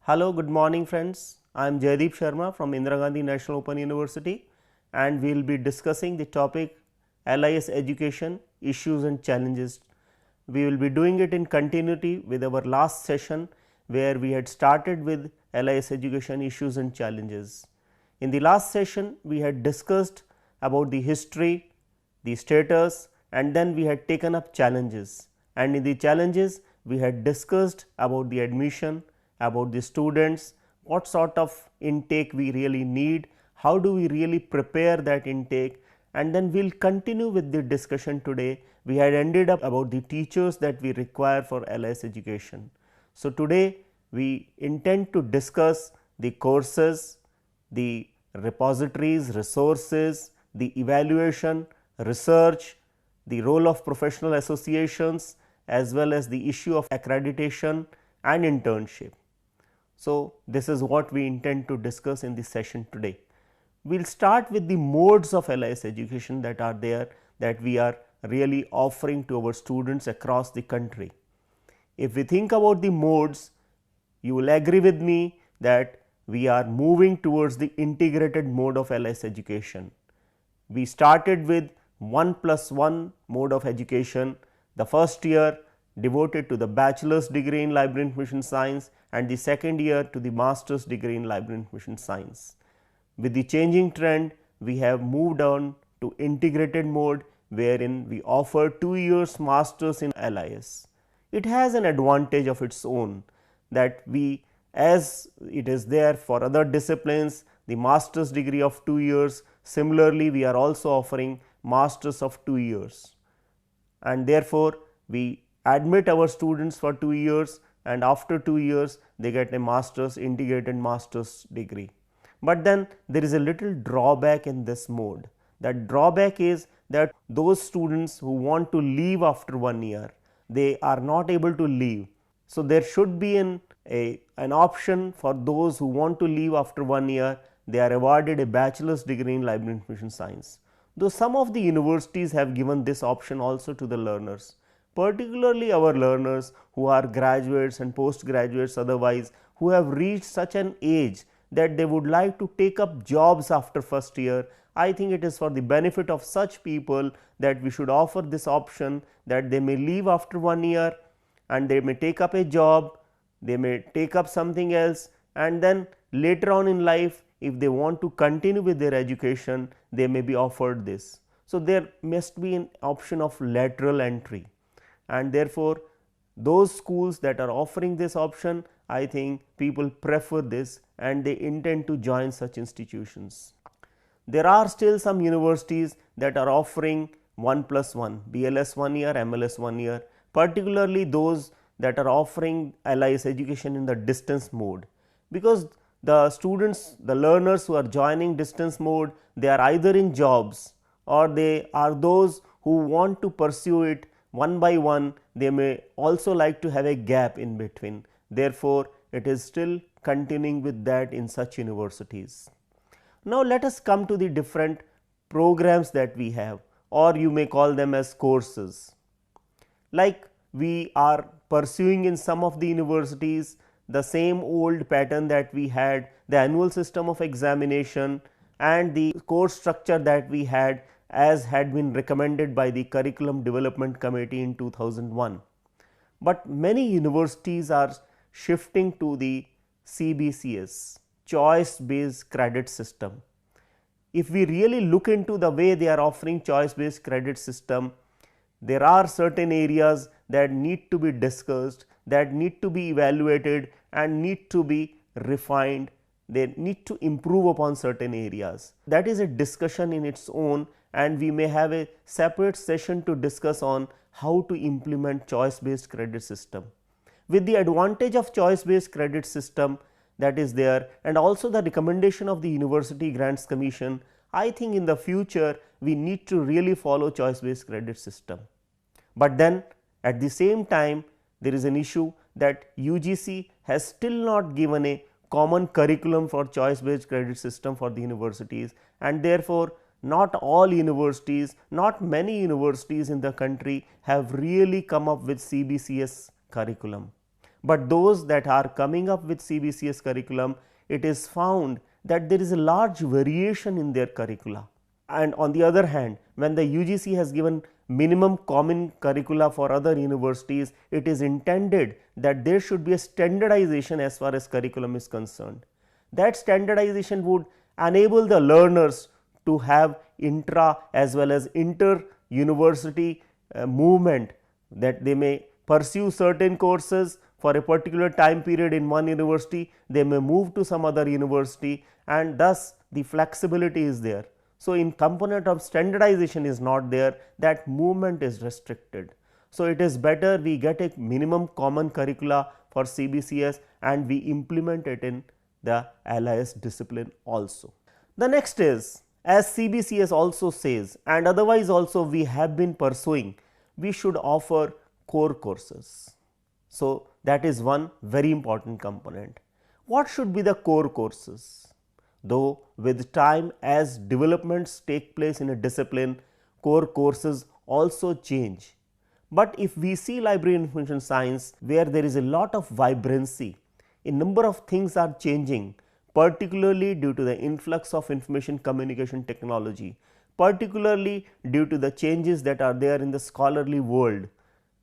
Hello, good morning friends. I am Jaideep Sharma from Indira Gandhi National Open University and we will be discussing the topic LIS education issues and challenges. We will be doing it in continuity with our last session where we had started with LIS education issues and challenges. In the last session we had discussed about the history, the status and then we had taken up challenges, and in the challenges we had discussed about the admission, about the students, what sort of intake we really need, how do we really prepare that intake, and then we will continue with the discussion today. We had ended up about the teachers that we require for LIS education. So, today we intend to discuss the courses, the repositories, resources, the evaluation, research, the role of professional associations as well as the issue of accreditation and internship. So, this is what we intend to discuss in this session today. We will start with the modes of LIS education that are there, that we are really offering to our students across the country. If we think about the modes, you will agree with me that we are moving towards the integrated mode of LIS education. We started with 1+1 mode of education, the first year devoted to the bachelor's degree in library information science and the second year to the master's degree in library information science. With the changing trend, we have moved on to integrated mode wherein we offer 2 years masters in LIS. It has an advantage of its own that we, as it is there for other disciplines, the master's degree of 2 years, similarly we are also offering masters of 2 years, and therefore we admit our students for 2 years and after 2 years they get a master's, integrated master's degree. But then there is a little drawback in this mode. That drawback is that those students who want to leave after 1 year, they are not able to leave. So, there should be an option for those who want to leave after 1 year, they are awarded a bachelor's degree in library information science. Though some of the universities have given this option also to the learners, particularly our learners who are graduates and postgraduates otherwise, who have reached such an age that they would like to take up jobs after first year. I think it is for the benefit of such people that we should offer this option, that they may leave after 1 year and they may take up a job, they may take up something else, and then later on in life if they want to continue with their education, they may be offered this. So, there must be an option of lateral entry, and therefore, those schools that are offering this option, I think people prefer this and they intend to join such institutions. There are still some universities that are offering 1+1, BLS 1 year, MLS 1 year, particularly those that are offering LIS education in the distance mode, because the students, the learners who are joining distance mode, they are either in jobs or they are those who want to pursue it one by one. They may also like to have a gap in between. Therefore, it is still continuing with that in such universities. Now, let us come to the different programs that we have, or you may call them as courses. Like we are pursuing in some of the universities the same old pattern that we had, the annual system of examination and the course structure that we had as had been recommended by the Curriculum Development Committee in 2001. But many universities are shifting to the CBCS, choice based credit system. If we really look into the way they are offering choice based credit system, there are certain areas that need to be discussed, that need to be evaluated and need to be refined. They need to improve upon certain areas. That is a discussion in its own, and we may have a separate session to discuss on how to implement choice based credit system. With the advantage of choice based credit system that is there, and also the recommendation of the University Grants Commission, I think in the future we need to really follow choice based credit system. But then at the same time there is an issue that UGC has still not given a common curriculum for choice based credit system for the universities, and therefore not all universities, not many universities in the country have really come up with CBCS curriculum. but those that are coming up with CBCS curriculum, it is found that there is a large variation in their curricula. And on the other hand, when the UGC has given minimum common curricula for other universities, it is intended that there should be a standardization as far as curriculum is concerned. That standardization would enable the learners to have intra as well as inter university movement, that they may pursue certain courses for a particular time period in one university, they may move to some other university, and thus the flexibility is there. So, in component of standardization is not there, that movement is restricted. So, it is better we get a minimum common curricula for CBCS and we implement it in the LIS discipline also. The next is, as CBCS also says, and otherwise also we have been pursuing, we should offer core courses. So, that is one very important component. What should be the core courses? Though with time, as developments take place in a discipline, core courses also change. But if we see library information science, where there is a lot of vibrancy, a number of things are changing, particularly due to the influx of information communication technology, particularly due to the changes that are there in the scholarly world,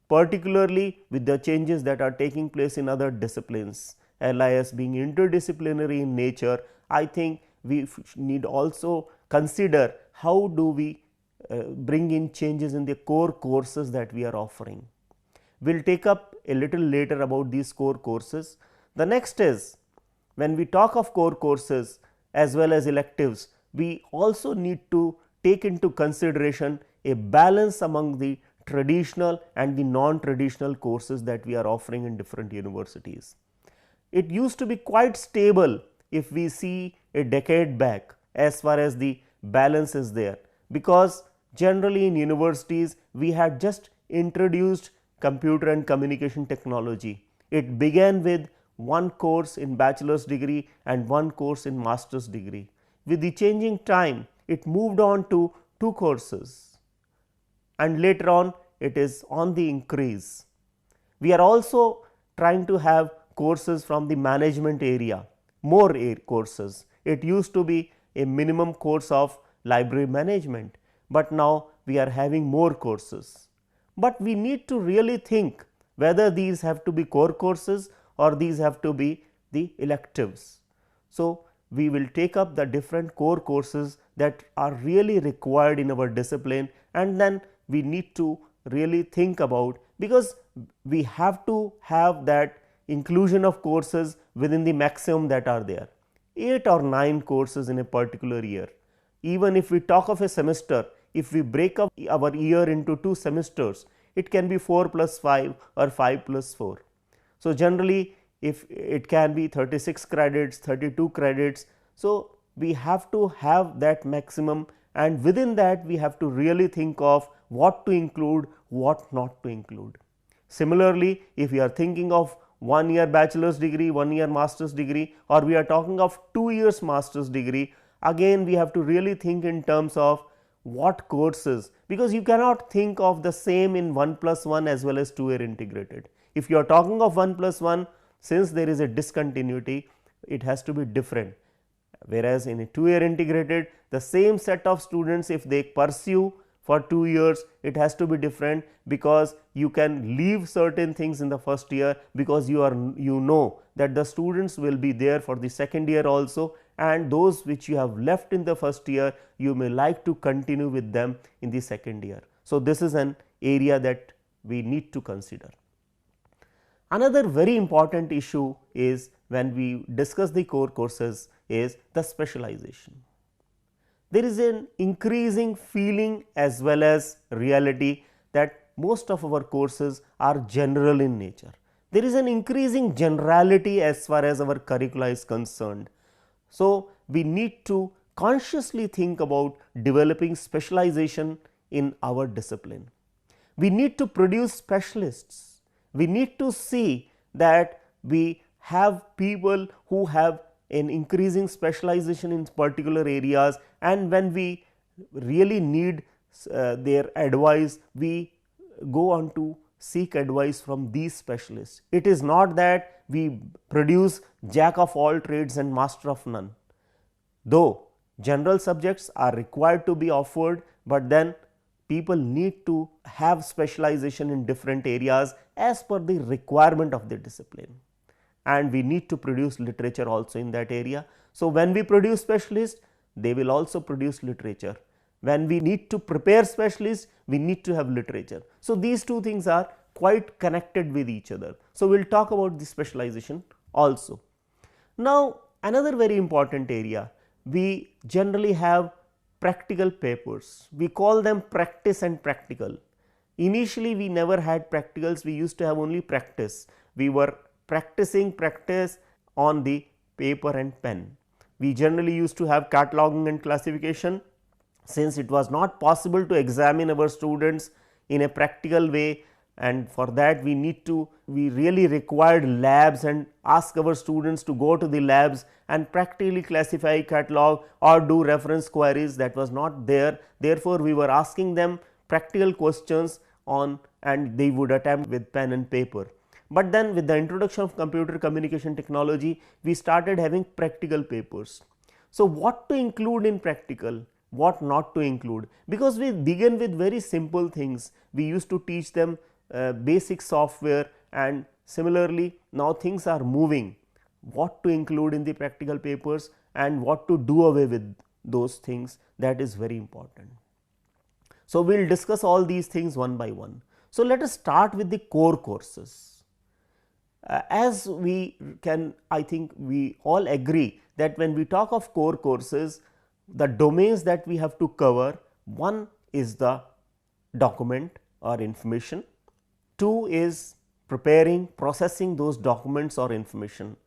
particularly with the changes that are taking place in other disciplines, LIS being interdisciplinary in nature. I think we need also consider how do we bring in changes in the core courses that we are offering. We will take up a little later about these core courses. The next is, when we talk of core courses as well as electives, we also need to take into consideration a balance among the traditional and the non-traditional courses that we are offering in different universities. It used to be quite stable if we see a decade back as far as the balance is there, because generally in universities we had just introduced computer and communication technology. It began with one course in bachelor's degree and one course in master's degree. With the changing time, it moved on to 2 courses, and later on it is on the increase. We are also trying to have courses from the management area, more courses. It used to be a minimum course of library management, but now we are having more courses. But we need to really think whether these have to be core courses or these have to be the electives. So, we will take up the different core courses that are really required in our discipline, and then we need to really think about, because we have to have that inclusion of courses within the maximum that are there, 8 or 9 courses in a particular year. Even if we talk of a semester, if we break up our year into 2 semesters, it can be 4 plus 5 or 5 plus 4. So, generally if it can be 36 credits, 32 credits. So, we have to have that maximum, and within that we have to really think of what to include, what not to include. Similarly, if we are thinking of 1 year bachelor's degree, 1 year master's degree, or we are talking of 2 years master's degree, again we have to really think in terms of what courses, because you cannot think of the same in 1+1 as well as 2 year integrated. If you are talking of 1+1, since there is a discontinuity, it has to be different, whereas in a 2 year integrated, the same set of students, if they pursue for 2 years, it has to be different, because you can leave certain things in the first year, because you know that the students will be there for the second year also, and those which you have left in the first year, you may like to continue with them in the second year. So, this is an area that we need to consider. Another very important issue is, when we discuss the core courses, is the specialization. There is an increasing feeling as well as reality that most of our courses are general in nature. There is an increasing generality as far as our curricula is concerned. So, we need to consciously think about developing specialization in our discipline. We need to produce specialists. We need to see that we have people who have an increasing specialization in particular areas, and when we really need their advice, we go on to seek advice from these specialists. It is not that we produce jack of all trades and master of none. Though general subjects are required to be offered, but then people need to have specialization in different areas as per the requirement of the discipline, and we need to produce literature also in that area. So, when we produce specialists, they will also produce literature. When we need to prepare specialists, we need to have literature. So, these two things are quite connected with each other. So, we will talk about the specialization also. Now, another very important area, we generally have practical papers. We call them practice and practical. Initially, we never had practicals, we used to have only practice. We were practicing practice on the paper and pen. We generally used to have cataloging and classification. Since it was not possible to examine our students in a practical way, and for that we really required labs and ask our students to go to the labs and practically classify, catalog or do reference queries. That was not there. Therefore, we were asking them practical questions on, and they would attempt with pen and paper. But then with the introduction of computer communication technology, we started having practical papers. So, what to include in practical, what not to include, because we begin with very simple things. We used to teach them basic software, and similarly now things are moving. What to include in the practical papers and what to do away with those things, that is very important. So, we will discuss all these things one by one. So, let us start with the core courses. As we can, I think we all agree that when we talk of core courses, the domains that we have to cover, one is the document or information, two is preparing, processing those documents or information.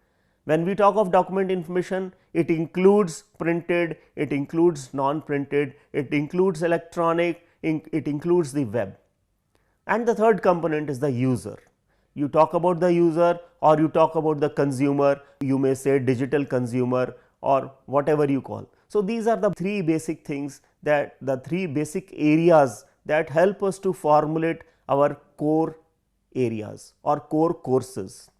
When we talk of document information, it includes printed, it includes non-printed, it includes electronic, it includes the web. And the third component is the user. You talk about the user or you talk about the consumer, you may say digital consumer or whatever you call. So, these are the three basic things, that the three basic areas that help us to formulate our core areas or core courses.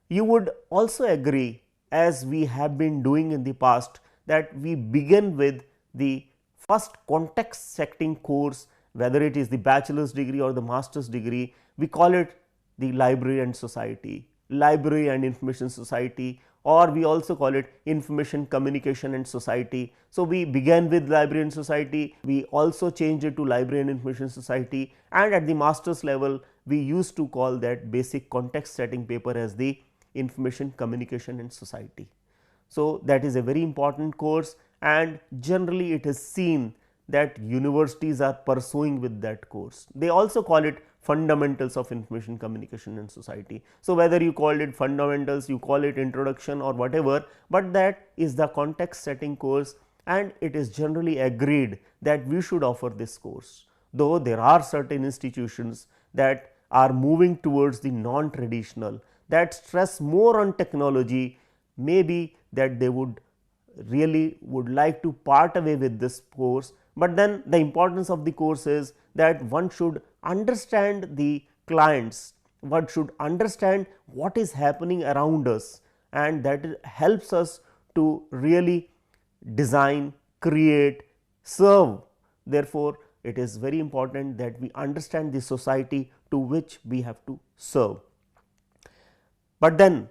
You would also agree, as we have been doing in the past, that we begin with the first context setting course, whether it is the bachelor's degree or the master's degree. We call it the library and society, library and information society, or we also call it information communication and society. So, we began with library and society, we also changed it to library and information society, and at the master's level we used to call that basic context setting paper as the information communication and society. So, that is a very important course, and generally it is seen that universities are pursuing with that course. They also call it fundamentals of information communication and society. So, whether you call it fundamentals, you call it introduction or whatever, but that is the context setting course, and it is generally agreed that we should offer this course. Though there are certain institutions that are moving towards the non-traditional, that stress more on technology, maybe that they would like to part away with this course. But then the importance of the course is that one should understand the clients, one should understand what is happening around us, and that helps us to really design, create, serve. Therefore, it is very important that we understand the society to which we have to serve. But then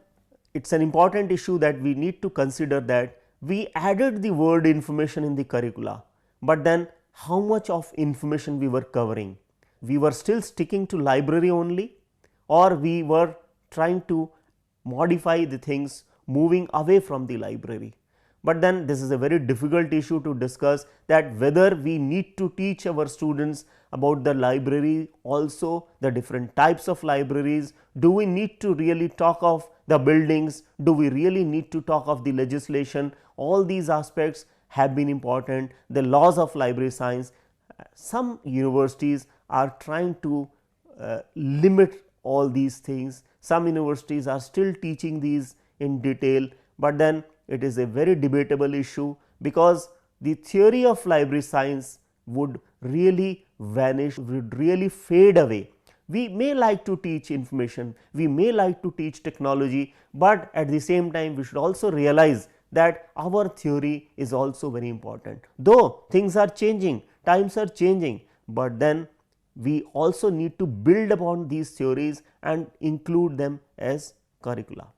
it is an important issue that we need to consider, that we added the word information in the curricula, but then how much of information we were covering? We were still sticking to library only, or we were trying to modify the things, moving away from the library. But then this is a very difficult issue to discuss, that whether we need to teach our students about the library also, the different types of libraries. Do we need to really talk of the buildings? Do we really need to talk of the legislation? All these aspects have been important. The laws of library science. Some universities are trying to limit all these things. Some universities are still teaching these in detail, but then it is a very debatable issue, because the theory of library science would really vanish, would really fade away. We may like to teach information, we may like to teach technology, but at the same time we should also realize that our theory is also very important. Though things are changing, times are changing, but then we also need to build upon these theories and include them as curricula.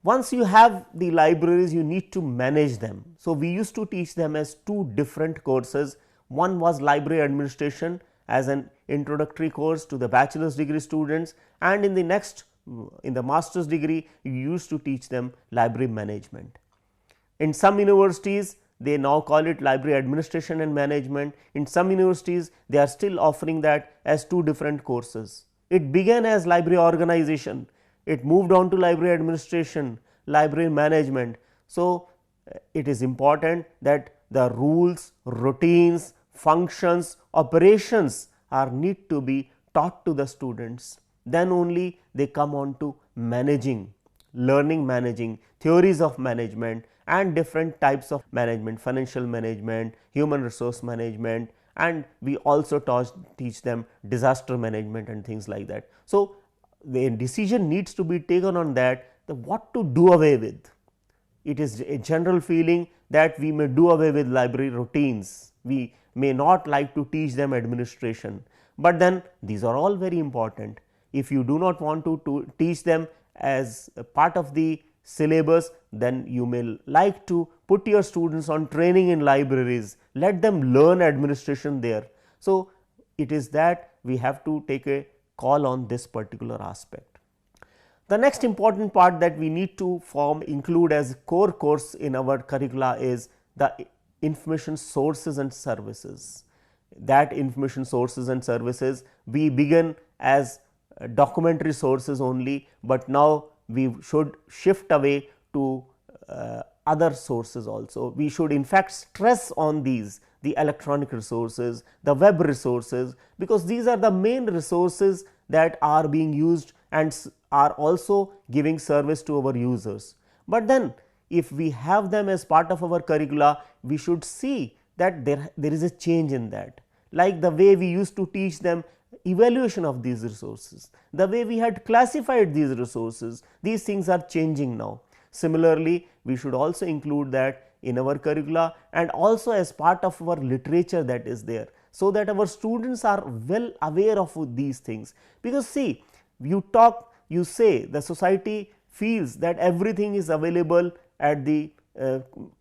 Once you have the libraries, you need to manage them. So, we used to teach them as two different courses. One was library administration as an introductory course to the bachelor's degree students, and in the next, in the master's degree, you used to teach them library management. In some universities, they now call it library administration and management. In some universities, they are still offering that as two different courses. It began as library organization, it moved on to library administration, library management. So, it is important that the rules, routines, functions, operations are need to be taught to the students. Then only they come on to managing, learning managing, theories of management and different types of management, financial management, human resource management, and we also teach them disaster management and things like that. So, the decision needs to be taken on that, what to do away with. It is a general feeling that we may do away with library routines, we may not like to teach them administration, but then these are all very important. If you do not want to teach them as a part of the syllabus, then you may like to put your students on training in libraries, let them learn administration there. So, it is that we have to take a call on this particular aspect. The next important part that we need to include as core course in our curricula is the information sources and services. That information sources and services, we begin as documentary sources only, but now we should shift away to other sources also. We should in fact stress on these, the electronic resources, the web resources, because these are the main resources that are being used and are also giving service to our users. But then if we have them as part of our curricula, we should see that there is a change in that, like the way we used to teach them evaluation of these resources, the way we had classified these resources, these things are changing now. Similarly, we should also include that in our curricula and also as part of our literature that is there, so that our students are well aware of these things. Because see, you say the society feels that everything is available at the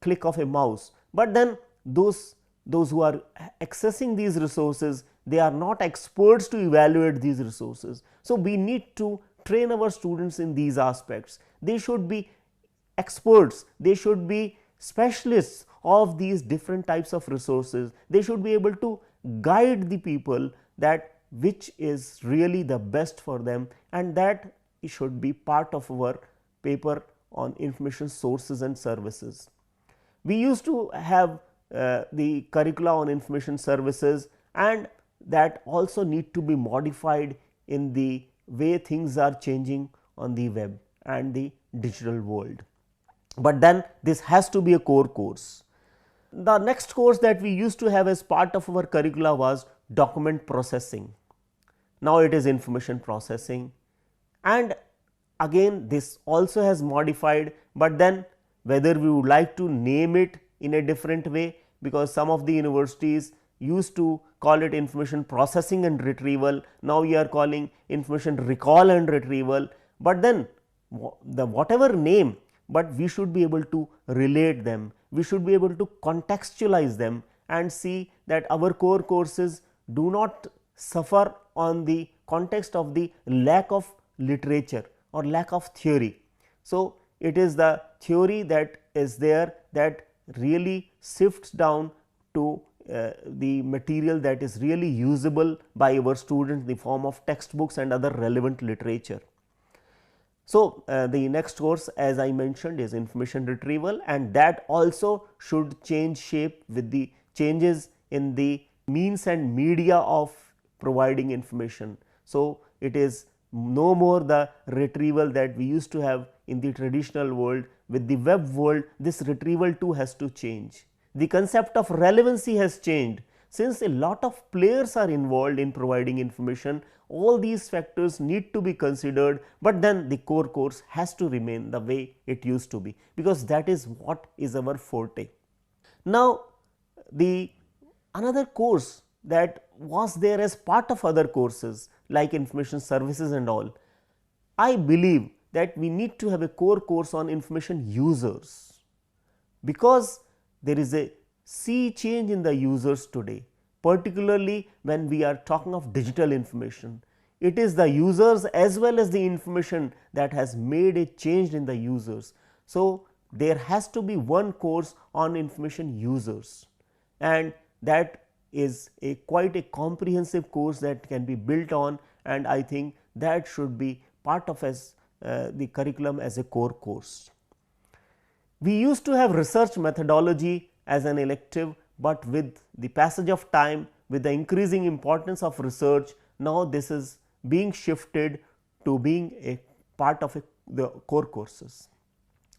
click of a mouse, but then those who are accessing these resources, they are not experts to evaluate these resources. So, we need to train our students in these aspects. They should be experts, they should be specialists of these different types of resources. They should be able to guide the people that which is really the best for them, and that should be part of our paper on information sources and services. We used to have the curricula on information services, and that also need to be modified in the way things are changing on the web and the digital world. But then this has to be a core course. The next course that we used to have as part of our curricula was document processing. Now it is information processing, and again this also has modified, but then whether we would like to name it in a different way, because some of the universities used to call it information processing and retrieval, now we are calling information recall and retrieval, but then the whatever name, but we should be able to relate them, we should be able to contextualize them and see that our core courses do not suffer on the context of the lack of literature or lack of theory. So, it is the theory that is there that really sifts down to the material that is really usable by our students in the form of textbooks and other relevant literature. So, the next course, as I mentioned, is information retrieval, and that also should change shape with the changes in the means and media of providing information. So, it is no more the retrieval that we used to have in the traditional world. With the web world, this retrieval too has to change. The concept of relevancy has changed. since a lot of players are involved in providing information, all these factors need to be considered, but then the core course has to remain the way it used to be, because that is what is our forte. Now, the another course that was there as part of other courses like information services and all, I believe that we need to have a core course on information users, because there is a sea change in the users today, particularly when we are talking of digital information. It is the users as well as the information that has made a change in the users. So, there has to be one course on information users, and that is a quite a comprehensive course that can be built on, and I think that should be part of the curriculum as a core course. We used to have research methodology as an elective, but with the passage of time, with the increasing importance of research, now this is being shifted to being a part of the core courses.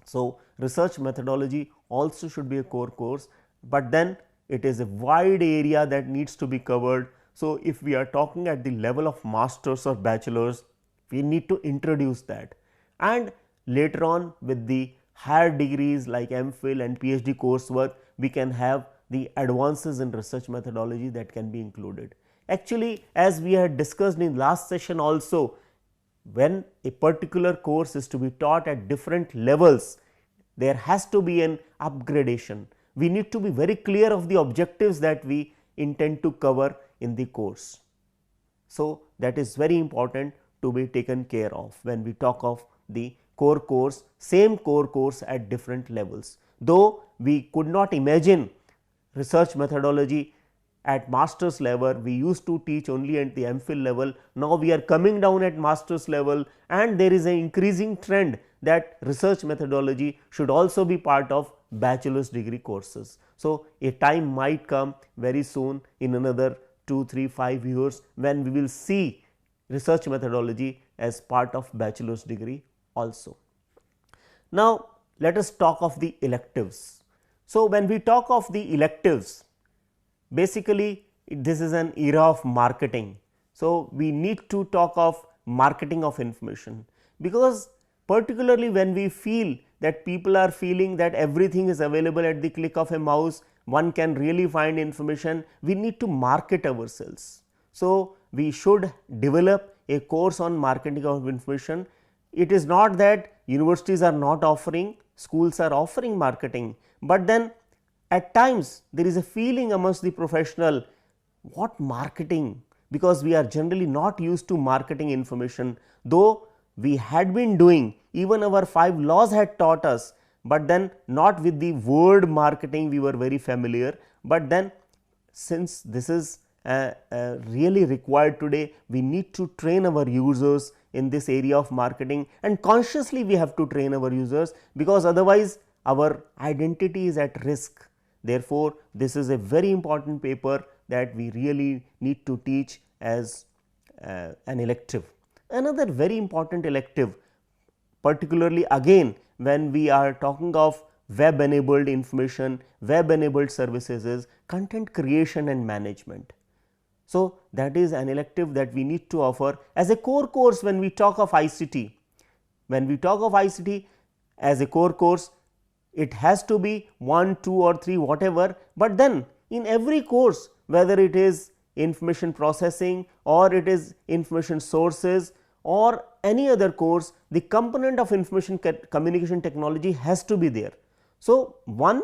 So, research methodology also should be a core course, but then it is a wide area that needs to be covered. So, if we are talking at the level of masters or bachelors, we need to introduce that, and later on with the higher degrees like MPhil and PhD coursework, we can have the advances in research methodology that can be included. Actually, as we had discussed in last session also, when a particular course is to be taught at different levels, there has to be an upgradation. We need to be very clear of the objectives that we intend to cover in the course. So, that is very important to be taken care of when we talk of the core course, same core course at different levels. Though we could not imagine research methodology at master's level, we used to teach only at the MPhil level. Now, we are coming down at master's level, and there is an increasing trend that research methodology should also be part of bachelor's degree courses. So, a time might come very soon in another 2, 3, 5 years when we will see research methodology as part of bachelor's degree also. Now, let us talk of the electives. So, when we talk of the electives, basically this is an era of marketing. So, we need to talk of marketing of information, because particularly when we feel that people are feeling that everything is available at the click of a mouse, one can really find information, we need to market ourselves. So, we should develop a course on marketing of information. It is not that universities are not offering, schools are offering marketing, but then at times there is a feeling amongst the professional, what marketing, because we are generally not used to marketing information, though we had been doing, even our 5 laws had taught us, but then not with the word marketing we were very familiar, but then since this is really required today, we need to train our users in this area of marketing, and consciously we have to train our users, because otherwise our identity is at risk. Therefore, this is a very important paper that we really need to teach as an elective. Another very important elective, particularly again when we are talking of web enabled information, web enabled services, is content creation and management. So, that is an elective that we need to offer as a core course when we talk of ICT. When we talk of ICT as a core course, it has to be 1, 2 or 3 whatever, but then in every course, whether it is information processing or it is information sources or any other course, the component of information communication technology has to be there. So, one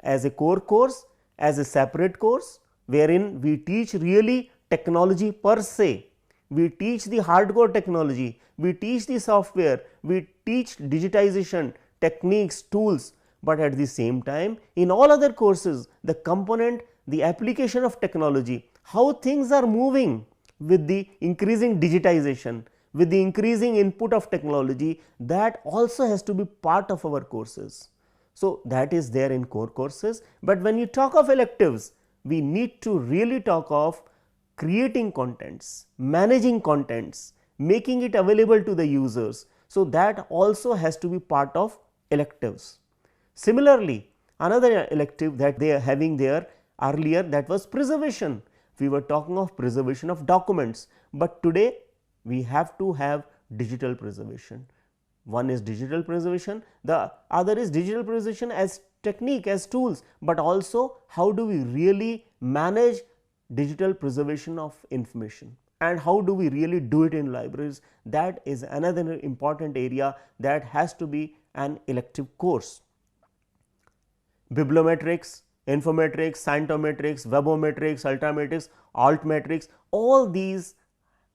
as a core course, as a separate course, wherein we teach really technology per se, we teach the hardcore technology, we teach the software, we teach digitization techniques, tools, but at the same time in all other courses the component, the application of technology, how things are moving with the increasing digitization, with the increasing input of technology, that also has to be part of our courses. So, that is there in core courses, but when you talk of electives, we need to really talk of creating contents, managing contents, making it available to the users. So, that also has to be part of electives. Similarly, another elective that they are having there, earlier that was preservation. We were talking of preservation of documents, but today we have to have digital preservation. One is digital preservation, the other is digital preservation as technique, as tools, but also how do we really manage digital preservation of information and how do we really do it in libraries. That is another important area that has to be an elective course. Bibliometrics, infometrics, scientometrics, webometrics, ultrametrics, altmetrics, all these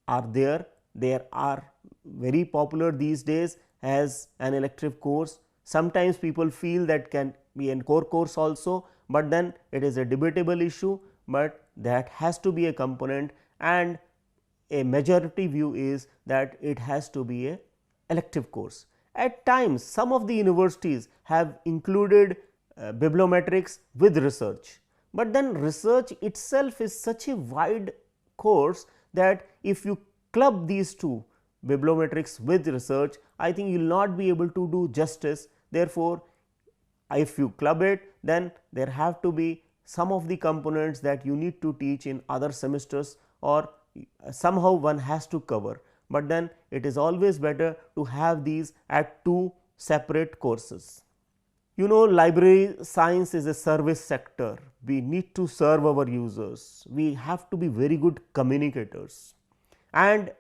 are there. They are very popular these days as an elective course. Sometimes people feel that can be a core course also, but then it is a debatable issue, but that has to be a component, and a majority view is that it has to be a elective course. At times some of the universities have included bibliometrics with research, but then research itself is such a wide course that if you club these two, bibliometrics with research, I think you will not be able to do justice. Therefore, if you club it, then there have to be some of the components that you need to teach in other semesters, or somehow one has to cover, but then it is always better to have these at two separate courses. You know, library science is a service sector. We need to serve our users. We have to be very good communicators. And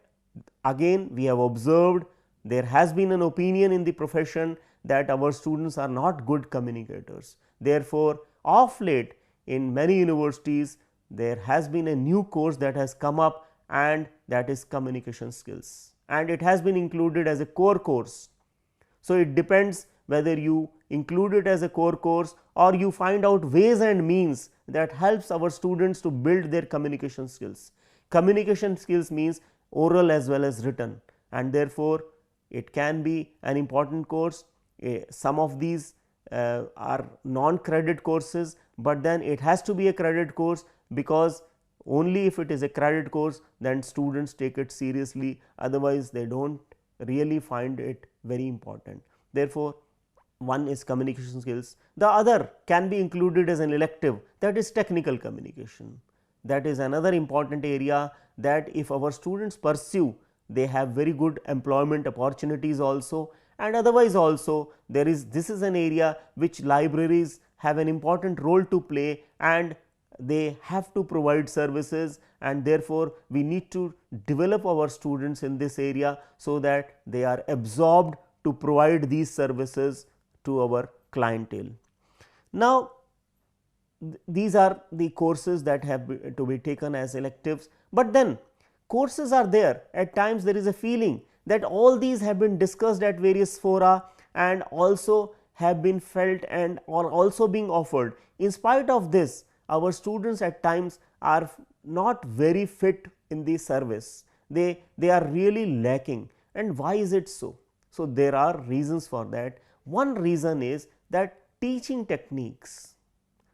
again, we have observed there has been an opinion in the profession that our students are not good communicators. Therefore, of late in many universities there has been a new course that has come up, and that is communication skills, and it has been included as a core course. So, it depends whether you include it as a core course or you find out ways and means that helps our students to build their communication skills. Communication skills means oral as well as written, and therefore, it can be an important course. Some of these are non-credit courses, but then it has to be a credit course, because only if it is a credit course then students take it seriously, otherwise they do not really find it very important. Therefore, one is communication skills, the other can be included as an elective, that is technical communication. That is another important area that if our students pursue, they have very good employment opportunities also, and otherwise also there is, this is an area which libraries have an important role to play, and they have to provide services, and therefore, we need to develop our students in this area so that they are absorbed to provide these services to our clientele. Now, these are the courses that have to be taken as electives, but then courses are there. At times there is a feeling that all these have been discussed at various fora and also have been felt and are also being offered. In spite of this, our students at times are not very fit in the service. They are really lacking, and why is it so? So, there are reasons for that. One reason is that teaching techniques,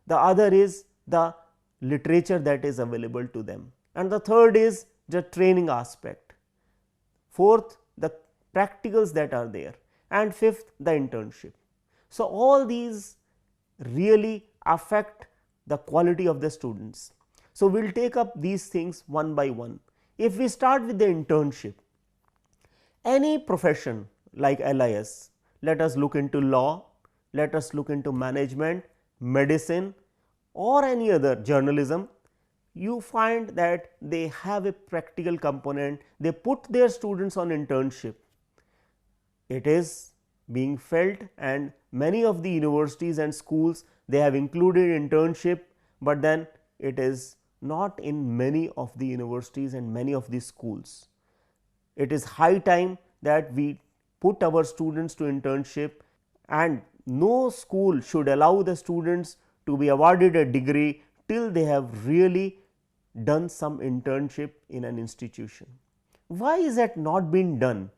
the other is the literature that is available to them, and the third is the training aspect, fourth the practicals that are there, and fifth the internship. So, all these really affect the quality of the students. So, we will take up these things one by one. If we start with the internship, any profession like LIS, let us look into law, let us look into management, medicine or any other, journalism, you find that they have a practical component, they put their students on internship. It is being felt, and many of the universities and schools, they have included internship, but then it is not in many of the universities and many of the schools. It is high time that we put our students to internship, and no school should allow the students to be awarded a degree till they have really done some internship in an institution. Why is that not been done?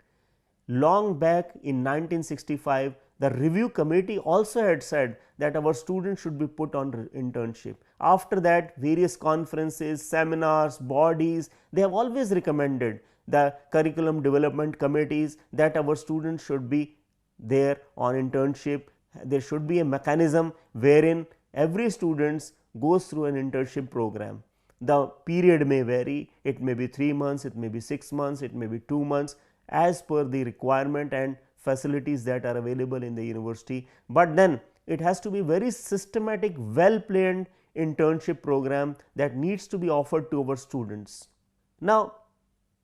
Long back in 1965, the review committee also had said that our students should be put on internship. After that, various conferences, seminars, bodies, they have always recommended, the curriculum development committees, that our students should be there on internship. There should be a mechanism wherein every students goes through an internship program. The period may vary, it may be 3 months, it may be 6 months, it may be 2 months, as per the requirement and facilities that are available in the university, but then it has to be very systematic, well planned internship program that needs to be offered to our students. Now,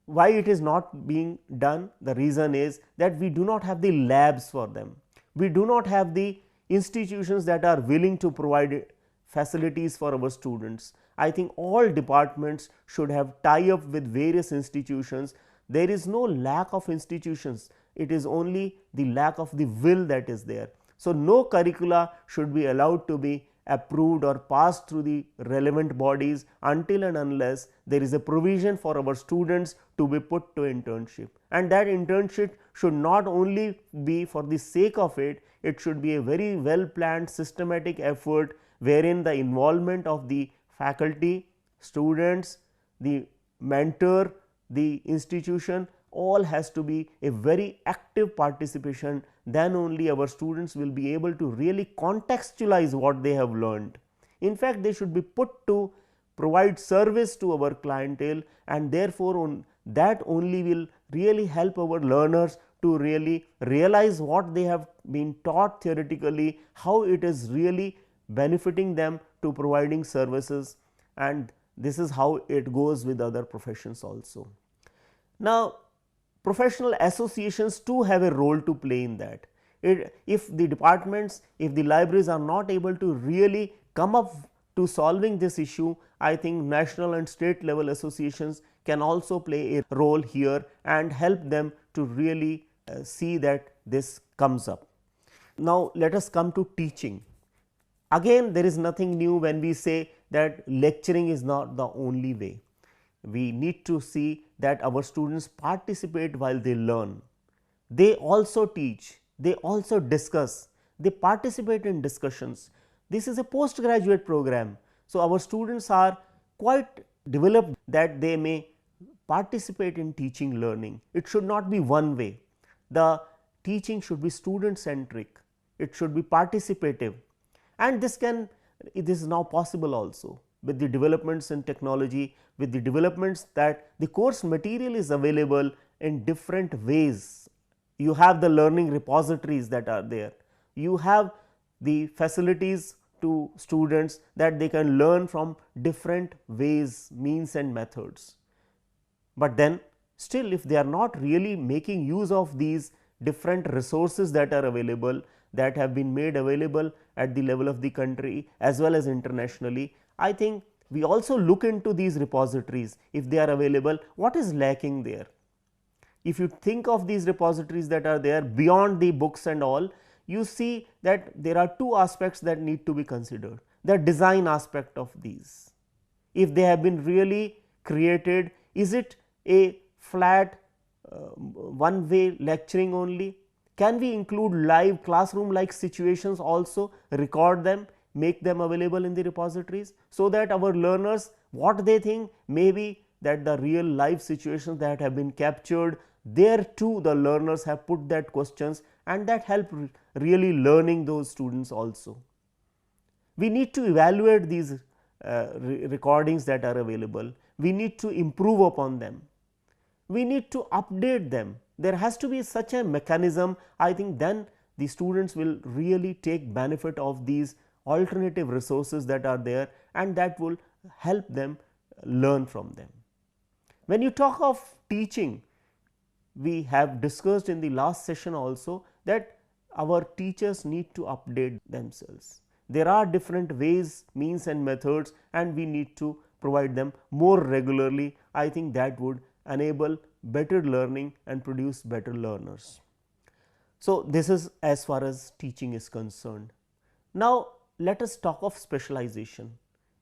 why it is not being done? The reason is that we do not have the labs for them. We do not have the institutions that are willing to provide facilities for our students. I think all departments should have tie up with various institutions. There is no lack of institutions, it is only the lack of the will that is there. So, no curricula should be allowed to be approved or passed through the relevant bodies until and unless there is a provision for our students to be put to internship, and that internship should not only be for the sake of it, it should be a very well planned systematic effort wherein the involvement of the faculty, students, the mentor, the institution, all has to be a very active participation. Then only our students will be able to really contextualize what they have learned. In fact, they should be put to provide service to our clientele, and therefore, that only will really help our learners to really realize what they have been taught theoretically, how it is really benefiting them to providing services, and this is how it goes with other professions also. Now, professional associations too have a role to play in that. If the departments, if the libraries are not able to really come up to solving this issue, I think national and state level associations can also play a role here and help them to really see that this comes up. Now, let us come to teaching. Again, there is nothing new when we say that lecturing is not the only way. We need to see that our students participate while they learn. They also teach, they also discuss, they participate in discussions. This is a postgraduate program. So, our students are quite developed that they may participate in teaching learning. It should not be one way. The teaching should be student centric, it should be participative, and this is now possible also with the developments in technology, with the developments that the course material is available in different ways. You have the learning repositories that are there, you have the facilities to students that they can learn from different ways, means and methods. But then still, if they are not really making use of these different resources that are available, that have been made available at the level of the country as well as internationally, I think we also look into these repositories. If they are available, what is lacking there? If you think of these repositories that are there beyond the books and all, you see that there are two aspects that need to be considered. The design aspect of these, if they have been really created, is it a flat one way lecturing only? Can we include live classroom like situations also, record them, make them available in the repositories, so that our learners, what they think may be that the real live situations that have been captured, there too the learners have put that questions, and that help really learning those students also. We need to evaluate these recordings that are available, we need to improve upon them, we need to update them. There has to be such a mechanism. I think then the students will really take benefit of these alternative resources that are there, and that will help them learn from them. When you talk of teaching, we have discussed in the last session also that our teachers need to update themselves. There are different ways, means and methods, and we need to provide them more regularly. I think that would enable better learning and produce better learners. So, this is as far as teaching is concerned. Now, let us talk of specialization.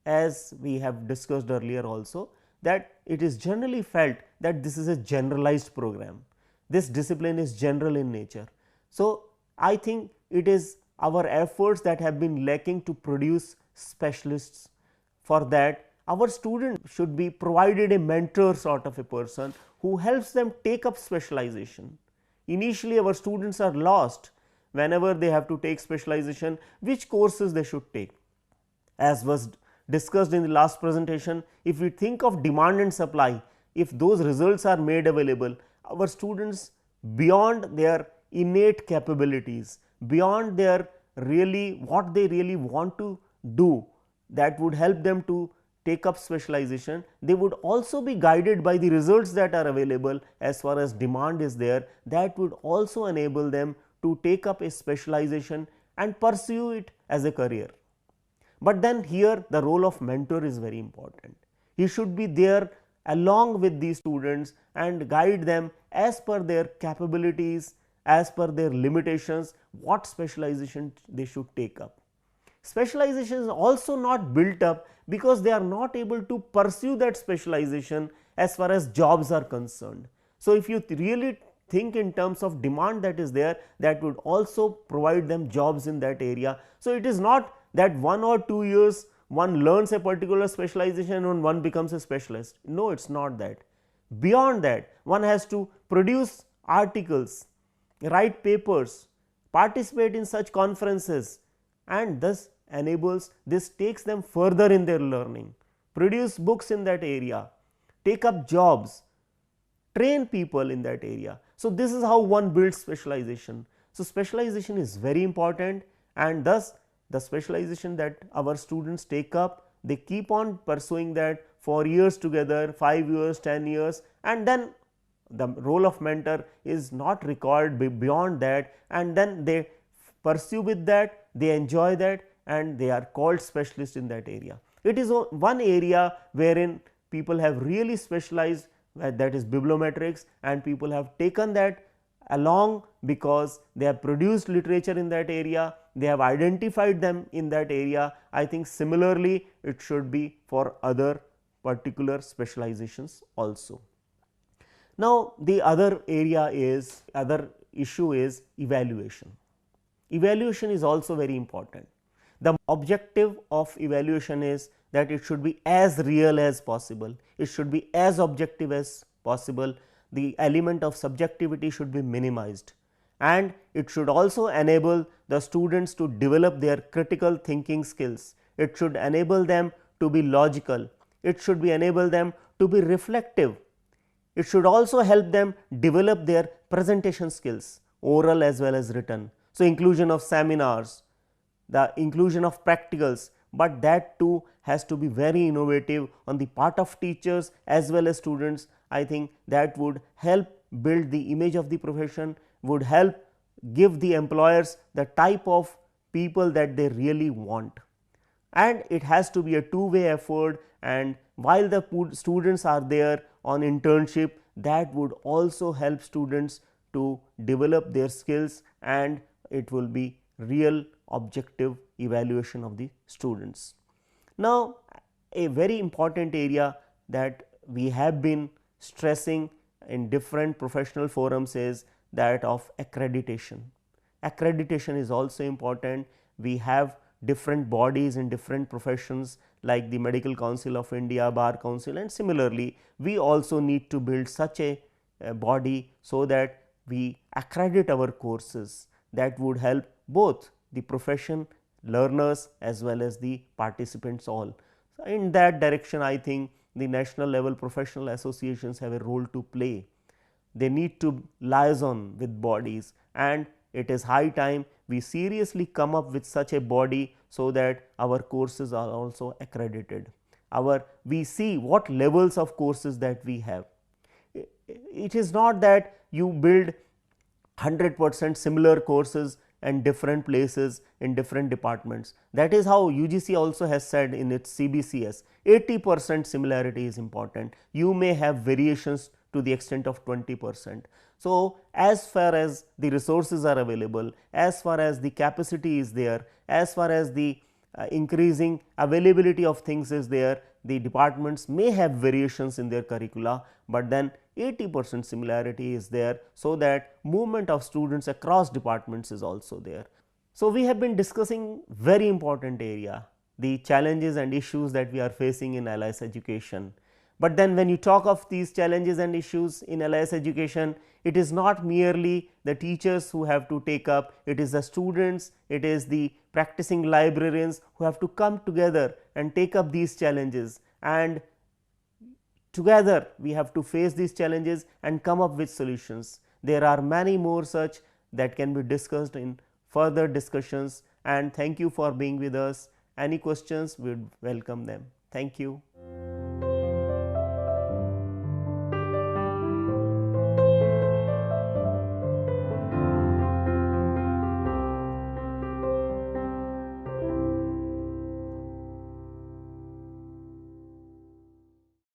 As we have discussed earlier also, that it is generally felt that this is a generalized program, this discipline is general in nature. So, I think it is our efforts that have been lacking to produce specialists. For that, our students should be provided a mentor sort of a person who helps them take up specialization. Initially, our students are lost whenever they have to take specialization, which courses they should take. As was discussed in the last presentation, if we think of demand and supply, if those results are made available, our students, beyond their innate capabilities, beyond their what they really want to do, that would help them to take up specialization, they would also be guided by the results that are available as far as demand is there, that would also enable them to take up a specialization and pursue it as a career. But then here the role of mentor is very important. He should be there along with these students and guide them as per their capabilities, as per their limitations, what specialization they should take up. Specialization is also not built up because they are not able to pursue that specialization as far as jobs are concerned. So, if you really think in terms of demand that is there, that would also provide them jobs in that area. So, it is not that 1 or 2 years one learns a particular specialization and one becomes a specialist. No, it is not that. Beyond that, one has to produce articles, write papers, participate in such conferences, and thus enables, this takes them further in their learning, produce books in that area, take up jobs, train people in that area. So, this is how one builds specialization. So, specialization is very important, and thus the specialization that our students take up, they keep on pursuing that for years together, 5 years, 10 years, and then the role of mentor is not required beyond that, and then they pursue with that, they enjoy that, and they are called specialists in that area. It is one area wherein people have really specialized, that is bibliometrics, and people have taken that along because they have produced literature in that area, they have identified them in that area. I think similarly it should be for other particular specializations also. Now, the other issue is evaluation. Evaluation is also very important. The objective of evaluation is that it should be as real as possible, it should be as objective as possible, the element of subjectivity should be minimized, and it should also enable the students to develop their critical thinking skills. It should enable them to be logical, it should enable them to be reflective, it should also help them develop their presentation skills, oral as well as written. So, inclusion of seminars, the inclusion of practicals, but that too has to be very innovative on the part of teachers as well as students. I think that would help build the image of the profession, would help give the employers the type of people that they really want, and it has to be a two-way effort. And while the students are there on internship, that would also help students to develop their skills, and it will be real objective evaluation of the students. Now, a very important area that we have been stressing in different professional forums is that of accreditation. Accreditation is also important. We have different bodies in different professions like the Medical Council of India, Bar Council, and similarly we also need to build such a body so that we accredit our courses. That would help both the profession, learners as well as the participants all. So, in that direction, I think the national level professional associations have a role to play. They need to liaison with bodies, and it is high time we seriously come up with such a body so that our courses are also accredited. We see what levels of courses that we have. It is not that you build 100% similar courses and different places in different departments. That is how UGC also has said in its CBCS, 80% similarity is important. You may have variations to the extent of 20%. So, as far as the resources are available, as far as the capacity is there, as far as the increasing availability of things is there, the departments may have variations in their curricula, but then 80% similarity is there, so that movement of students across departments is also there. So, we have been discussing very important area, the challenges and issues that we are facing in LIS education, But then when you talk of these challenges and issues in LIS education, it is not merely the teachers who have to take up, it is the students, it is the practicing librarians who have to come together and take up these challenges, and together we have to face these challenges and come up with solutions. There are many more such that can be discussed in further discussions, and thank you for being with us. Any questions, we would welcome them. Thank you.